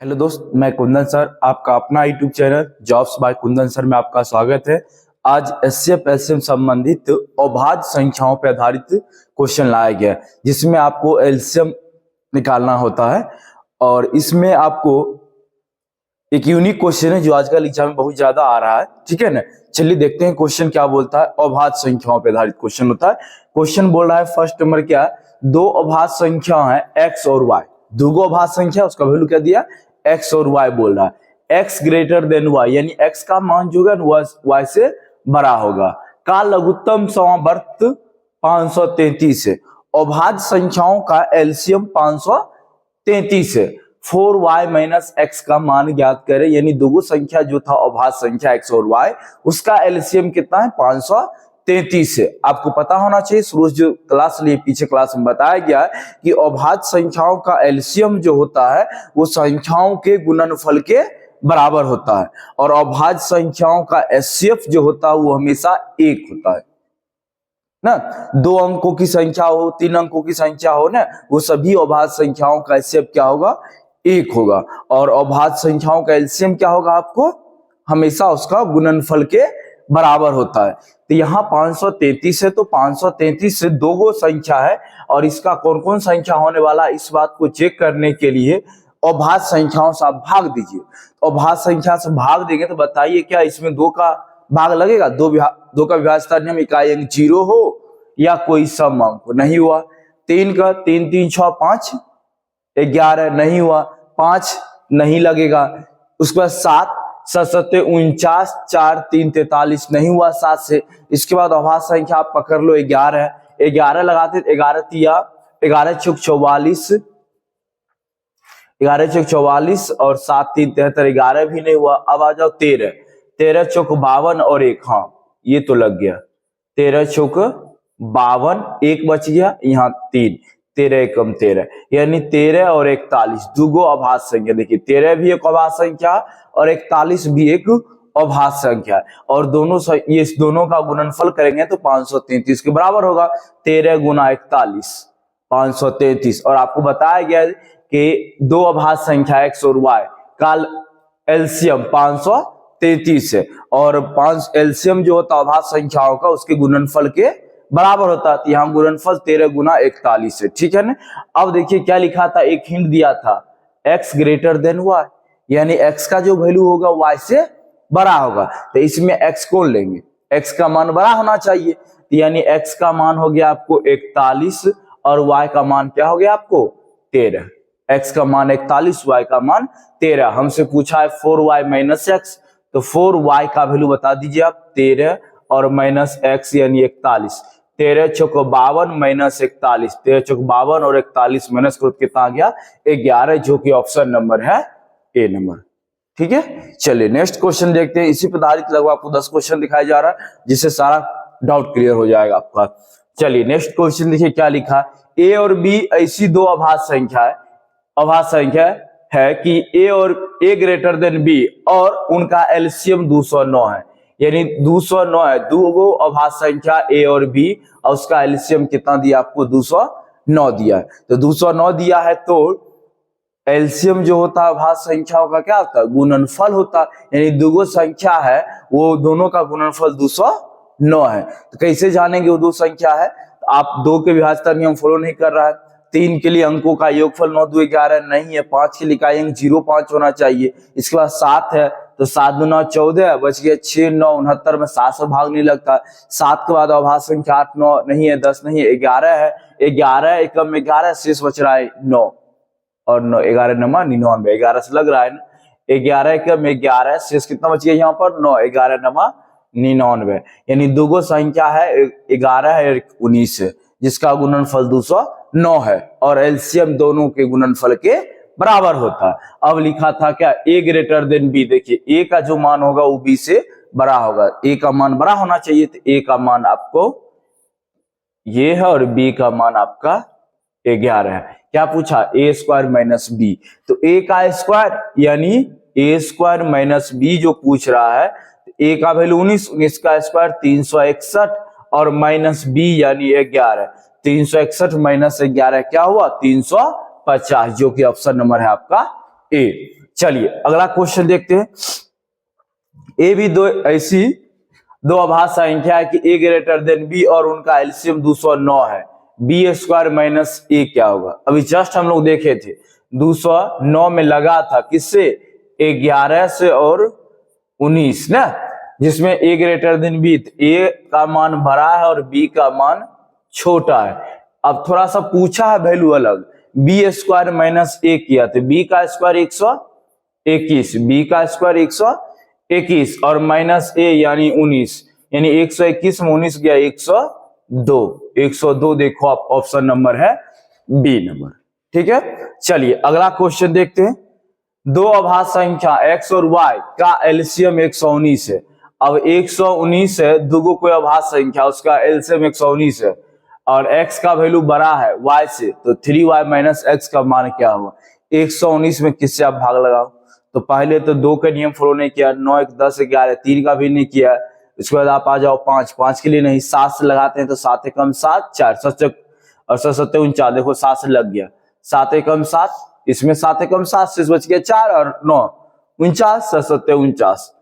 Hello दोस्त, मैं Kundan sir, आपका अपना YouTube channel jobs by Kundan sir में आपका स्वागत है। आज एचसीएफ एलसीएम संबंधित अभाज्य संख्याओं पर आधारित क्वेश्चन लाया गया है, जिसमें आपको एलसीएम निकालना होता है। और इसमें आपको एक यूनिक क्वेश्चन है जो आजकल एग्जाम में बहुत ज्यादा आ रहा है। ठीक है ना, चलिए देखते हैं क्वेश्चन क्या बोलता है। अभाज्य संख्याओं पर आधारित क्वेश्चन होता है। क्वेश्चन बोल रहा है फर्स्ट नंबर क्या है, दो अभाज्य संख्या है एक्स और वाई। दो अभाज्य संख्या, उसका वैल्यू क्या दिया, एक्स और वाई बोल रहा है। एक्स ग्रेटर देन वाई, यानी एक्स का मान जो है वाई से बड़ा होगा। का लघुत्तम समवर्त 533 है। अभाज्य संख्याओं का एलसीएम 533 है। 4y माइनस एक्स का मान ज्ञात करें, यानी दो संख्या जो था अभाज्य संख्या एक्स और वाई, उसका एलसीएम कितना है, 533 है। आपको पता होना चाहिए, शुरू जो क्लास लिए पीछे क्लास में बताया गया है कि अभाज्य संख्याओं का एलसीएम जो होता है वो संख्याओं के गुणनफल के बराबर होता है, और अभाज्य संख्याओं का एचसीएफ जो होता है वो हमेशा 1 होता है ना। दो अंकों की संख्या हो, तीन अंकों की संख्या हो ना, वो सभी अभाज्य संख्याओं का एचसीएफ क्या होगा, 1 होगा। और अभाज्य संख्याओं का एलसीएम क्या होगा, आपको हमेशा उसका गुणनफल के बराबर होता है। तो यहाँ 533 है, तो 533 से दो गो संख्या है, और इसका कौन कौन संख्या होने वाला, इस बात को चेक करने के लिए अभाज्य संख्याओं से आप भाग दीजिए। तो अभाज्य संख्या से भाग देंगे तो बताइए क्या इसमें दो का भाग लगेगा, दो का विभाज्यता नियम, इकाई अंक 0 हो या कोई सम अंक नहीं हुआ। 3 का 3 3 6 5 11 नहीं हुआ, 5 नहीं लगेगा। उसके बाद 7 7 49 4 3 43 नहीं हुआ 7 से। इसके बाद अभाज्य संख्या आप पकड़ लो 11, 11 लगाते 11 तिया 11 चौक 44, 11 चौक 44 और 7 3 73, 11 भी नहीं हुआ। अब आ जाओ 13, 13 चौक 52 और 1, हाँ ये तो लग गया। 13 चौक 52, 1 बच गया, यहाँ 3, 13 एकम 13, यानी 13 और 41 दुगो अभाज्य संख्या। देखिए 13 भी एक अभाज्य संख्या और 41 भी एक अभाज्य संख्या है, और दोनों ये दोनों का गुणनफल करेंगे तो 533 के बराबर होगा। 13 गुना 41 533। और आपको बताया गया कि दो अभाज्य संख्या एक्स और वाई का एलसीएम 533 है, और 5 एलसीएम जो होता है अभाज्य संख्याओं का उसके गुणनफल के बराबर होता है। यहाँ गुणनफल 13 गुना 41 है। ठीक है ना। अब देखिए क्या लिखा था, एक हिंट दिया था, x ग्रेटर देन y, यानी x का जो वैल्यू होगा y से बड़ा होगा। तो इसमें x कौन लेंगे, x का मान बड़ा होना चाहिए, तो यानी x का मान हो गया आपको 41 और y का मान क्या हो गया आपको 13। x का मान 41, y का मान 13। हमसे पूछा है 4y माइनस एक्स, तो 4y का वैल्यू बता दीजिए आप, 13 और माइनस x यानी 41। 13 चौक 52 माइनस 41, 13 चौक 52 और 41 माइनस करो कितना आ गया 11, जो कि ऑप्शन नंबर है ए नंबर। ठीक है, चलिए नेक्स्ट क्वेश्चन देखते हैं। इसी पर आधारित लगभग आपको 10 क्वेश्चन दिखाया जा रहा है, जिससे सारा डाउट क्लियर हो जाएगा आपका। चलिए नेक्स्ट क्वेश्चन देखिए क्या लिखा, ए और बी ऐसी दो अभाज्य संख्या है कि ए और ए ग्रेटर देन बी और उनका एलसीएम 209 है, यानी 209 है। दो अभाज्य संख्या ए और बी और उसका एलसीएम कितना दिया आपको, 209 दिया है। तो 209 दिया है तो एलसीएम जो होता है अभाज्य संख्याओं का क्या होता है, गुणनफल होता है, यानी दो संख्या है वो दोनों का गुणनफल 209 है। तो कैसे जानेंगे वो दो संख्या है, तो आप दो के विभाज्यता नियम फॉलो नहीं कर रहा है। 3 के लिए अंकों का योगफल 9 2 11 नहीं है, 5 के लिए इकाई अंक 0.5 होना चाहिए। इसके बाद 7 है, तो 7 दूना 14 बच गया 6 9 69 में 7 से भाग नहीं लगता। 7 के बाद अभाज्य संख्या 8 9 नहीं है, 10 नहीं है, 11 है, 11 एकम 11 शेष बच रहा है 9 और 9 11 नमा 99, 11 से लग रहा है ना, 11 एकम 11 शेष कितना बच गया यहाँ पर 9, 11 नमा 99, यानी दो संख्या है 11 है 19 है, जिसका गुणनफल 209 है, और एलसीएम दोनों के गुणनफल के बराबर होता है। अब लिखा था क्या, ए ग्रेटर देन बी। देखिए ए का जो मान होगा वो बी से बड़ा होगा, ए का मान बड़ा होना चाहिए, तो ए का मान आपको ये है और बी का मान आपका 11 है। क्या पूछा, ए स्क्वायर माइनस बी, तो ए का स्क्वायर यानी ए स्क्वायर माइनस बी जो पूछ रहा है, ए का वैल्यू 19, 19 का स्क्वायर 361 और माइनस बी यानी 11, 361 माइनस 11 क्या हुआ 350, जो कि ऑप्शन नंबर है आपका ए। चलिए अगला क्वेश्चन देखते हैं। ए भी दो ऐसी दो अभाज्य संख्या है कि ए ग्रेटर देन बी और उनका एलसीएम 209 है, बी स्क्वायर माइनस ए क्या होगा। अभी जस्ट हम लोग देखे थे 209 में लगा था किससे, 11 से और 19 ना, जिसमें ए ग्रेटर देन बी, ए का मान बड़ा है और बी का मान छोटा है। अब थोड़ा सा पूछा है वैल्यू अलग, बी स्क्वायर माइनस ए किया तो बी का स्क्वायर 121, बी का स्क्वायर 121 और माइनस ए यानी 19, यानी 121 में 19 गया 102 देखो आप ऑप्शन नंबर है बी नंबर। ठीक है, चलिए अगला क्वेश्चन देखते हैं। दो अभाज्य संख्या x और y का एलसीएम 119 है। अब 119 है, दुगो कोई अभाज्य संख्या उसका एलसीएम 119 है और x का वैल्यू बड़ा है y से, तो 3y माइनस x का मान क्या होगा। 119 में किससे आप भाग लगाओ, तो पहले तो 2 का नियम फॉलो नहीं किया, 9 1 10 11, 3 का भी नहीं किया, इसके बाद आप आ जाओ 5 के लिए नहीं, 7 से लगाते हैं तो 7 एकम 7 4 7 और 7 7 49, देखो 7 से लग गया, 7 एकम 7, इसमें 7 एकम 7 से बच गया 4 और 9 49, 7 7 49,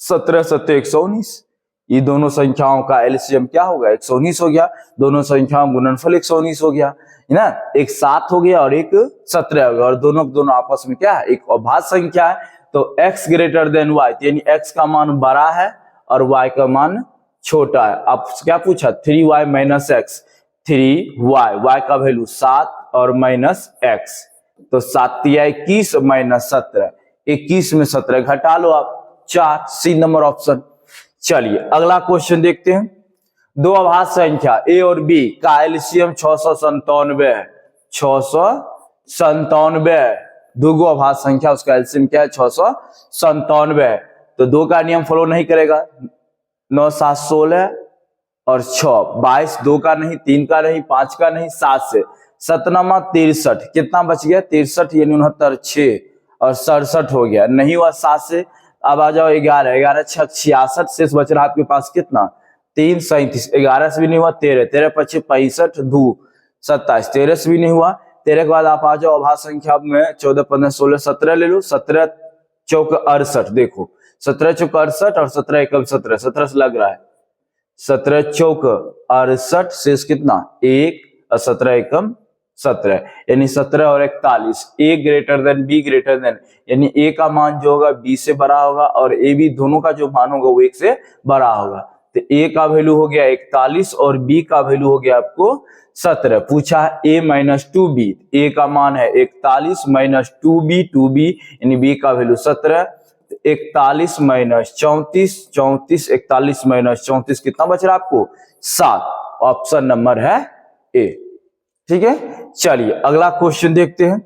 17 7 119। ये दोनों संख्याओं का एलसीएम क्या होगा 119 हो गया, दोनों संख्याओं का गुणनफल 119 हो गया है ना, एक 7 हो गया और एक 17 हो गया और दोनों आपस में क्या है, एक अभाज्य संख्या है। तो x ग्रेटर देन y, यानी x का मान बड़ा है और y का मान छोटा है। अब क्या पूछा, 3y माइनस x, 3y का वैल्यू 7 और माइनस x, तो 7 21 माइनस 17, 21 में 17 घटा लो आप 4, सी नंबर ऑप्शन। चलिए अगला क्वेश्चन देखते हैं। दो अभाज्य संख्या a और b का एलसीएम 697 है, 697 है, दुगो अभाज्य संख्या उसका एलसीएम क्या है 697 है, तो 2 का नियम फॉलो नहीं करेगा, 9 7 16 और 6 22, 2 का नहीं, 3 का नहीं, 5 का नहीं, 7 से 7 63, कितना बच गया 63, यानी 69, 6 और 67 हो गया, नहीं हुआ 7 से। अब आ जाओ 11, 11 6 66, शेष बच रहा आपके पास कितना 3 37, 11 से भी नहीं हुआ 13, 13 5 65 2 27, 13 से भी नहीं हुआ। 13 के बाद आप आ जाओ अभाज्य संख्या में 14 15 16 17 ले लो, 17 चौक 68, देखो 17 चौक 68 और 17 एकम 17, 17 से लग रहा है, 17 चौक 68, शेष कितना 1 और 17 एकम 17, यानी 17 और 41, a greater than b greater than, यानी ए का मान जो होगा बी से बड़ा होगा और ए बी दोनों का जो मान होगा वो 1 से बड़ा होगा। तो ए का वैल्यू हो गया 41 और बी का वैल्यू हो गया आपको 17। पूछा है ए माइनस 2b, ए का मान है 41 माइनस 2b यानी बी का वैल्यू 17, 41 माइनस 34, 34 41 माइनस 34 कितना बच रहा है आपको 7, ऑप्शन नंबर है ए। ठीक है, चलिए अगला क्वेश्चन देखते हैं।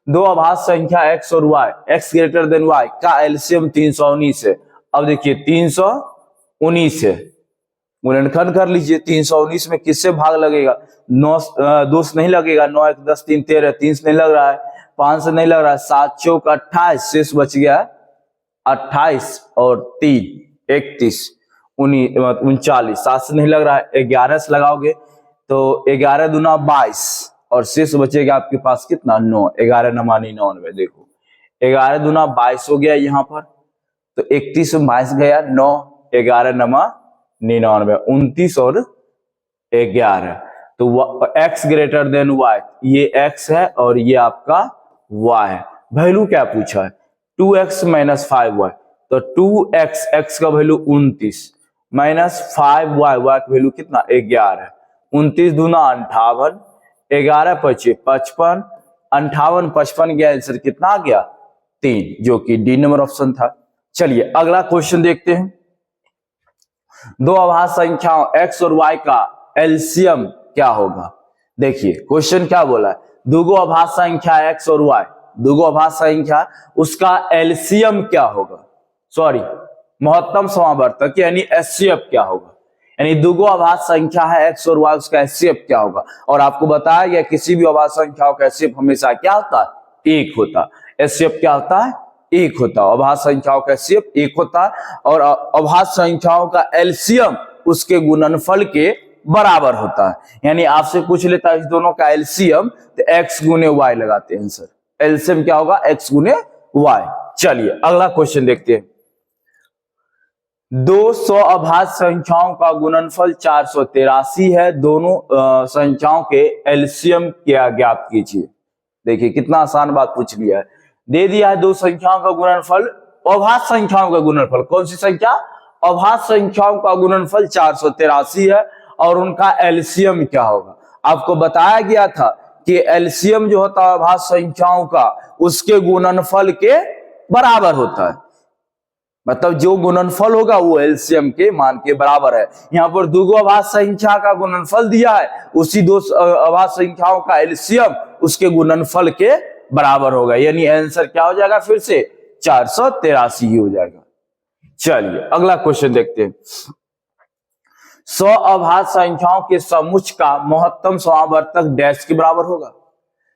दो अभाज्य संख्या x और y, x greater than y का एलसीएम 319 है। अब देखिए 319 है, गुणनखंड कर लीजिए, 319 में किससे भाग लगेगा, 9 2 से नहीं लगेगा, 9 1 10 3 13, 3 से नहीं लग रहा है, 5 से नहीं लग रहा है, 7 चौक 28, शेष बच गया 28 और 3 31 39, 7 से नहीं लग रहा है, 11 से लगाओगे तो 11 दूना 22 और शेष बचेगा आपके पास कितना 9, 11 9 99, देखो 11 दूना 22 हो गया यहाँ पर, तो 31 में 22 गया 9, 11 9 99, 29 और 11, तो x ग्रेटर देन y, ये x है और ये आपका y है। वैल्यू क्या पूछा है 2x माइनस 5y, तो 2x, x का वैल्यू 29 माइनस 5y, y का वैल्यू कितना 11, 29 दूना 58, 11 25 55, 58 55 गया, आंसर कितना आ गया 3, जो कि डी नंबर ऑप्शन था। चलिए अगला क्वेश्चन देखते हैं। दो अभाज्य संख्याओं x और y का एलसीएम क्या होगा। देखिए क्वेश्चन क्या बोला है, दुगो अभाज्य संख्या x और y, दुगो अभाज्य संख्या उसका एलसीएम क्या होगा, सॉरी महत्तम समावर्तक यानी एचसीएफ क्या होगा, यानी दुगो अभाज्य संख्या है x और y, उसका एचसीएफ क्या होगा। और आपको बताया गया किसी भी अभाज्य संख्याओं का एचसीएफ हमेशा क्या होता है 1 होता है, एचसीएफ क्या होता है 1 होता है, अभाज्य संख्याओं का एचसीएफ 1 होता है और अभाज्य संख्याओं का एलसीएम उसके गुणनफल के बराबर होता है। यानी आपसे पूछ लेता है इस दोनों का एलसीएम तो x गुने y लगाते हैं, आंसर एलसीएम क्या होगा x गुने y। चलिए अगला क्वेश्चन देखते हैं। दो सौ अभाज्य संख्याओं का गुणनफल 483 है। दोनों संख्याओं के एलसीएम क्या ज्ञात कीजिए। देखिए कितना आसान बात पूछ लिया है। दे दिया है दो संख्याओं का गुणनफल, अभाज्य संख्याओं का गुणनफल। कौन सी संख्या? अभाज्य संख्याओं का गुणनफल 483 है और उनका एलसीएम क्या होगा। आपको बताया गया था कि एलसीएम जो होता है अभाज्य संख्याओं का, उसके गुणनफल के बराबर होता है। मतलब जो गुणनफल होगा वो एलसीएम के मान के बराबर है। यहाँ पर दो अभाज्य संख्या का गुणनफल दिया है, उसी दो अभाज्य संख्याओं का एलसीएम उसके गुणनफल के बराबर होगा। यानी आंसर क्या हो जाएगा? फिर से 483 ही हो जाएगा। चलिए अगला क्वेश्चन देखते हैं। 100 अभाज्य संख्याओं के समुच्च का महत्तम समावर्तक डैश के बराबर होगा।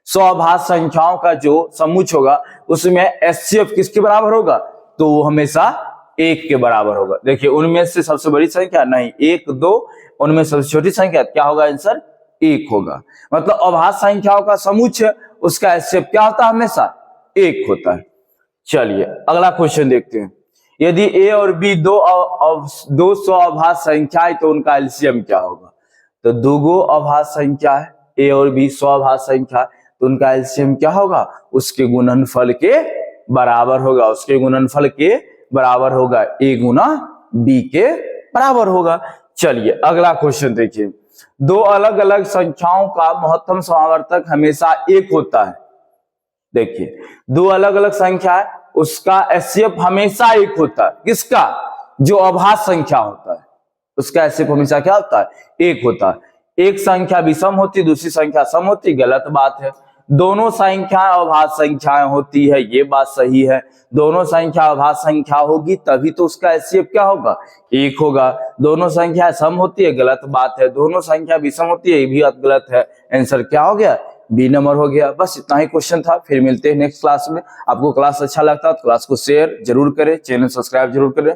100 अभाज्य संख्याओं का जो समुच्च होगा उसमें एचसीएफ किसके बराबर होगा? तो वो हमेशा 1 के बराबर होगा। देखिए उनमें से सबसे बड़ी संख्या नहीं 1 2, उनमें सबसे छोटी संख्या क्या होगा? आंसर 1 होगा। मतलब अभाज्य संख्याओं का समुच्च उसका एचसीएफ क्या होता है? हमेशा 1 होता है। चलिए अगला क्वेश्चन देखते हैं। यदि ए और बी दो 100 अभाज्य संख्या है तो उनका एलसीएम क्या होगा? तो दो अभाज्य संख्या है, ए और बी 100 अभाज्य संख्या है, तो उनका एलसीएम क्या होगा? उसके गुणनफल के बराबर होगा। उसके गुणनफल के बराबर होगा, ए गुना बी के बराबर होगा। चलिए अगला क्वेश्चन देखिए। दो अलग अलग संख्याओं का महत्तम समावर्तक हमेशा 1 होता है। देखिए दो अलग अलग संख्या है, उसका एचसीएफ हमेशा 1 होता है। किसका? जो अभाज्य संख्या होता है उसका एचसीएफ हमेशा क्या होता है? 1 होता है। एक संख्या विषम होती, दूसरी संख्या सम होती, गलत बात है। दोनों संख्याएं अभाज्य संख्याएं होती है, ये बात सही है। दोनों संख्या अभाज्य संख्या होगी तभी तो उसका एचसीएफ क्या होगा? 1 होगा। दोनों संख्या सम होती है, गलत बात है। दोनों संख्या विषम होती है, ये भी गलत है। आंसर क्या हो गया? बी नंबर हो गया। बस इतना ही क्वेश्चन था। फिर मिलते हैं नेक्स्ट क्लास में। आपको क्लास अच्छा लगता है तो क्लास को शेयर जरूर करें, चैनल सब्सक्राइब जरूर करें।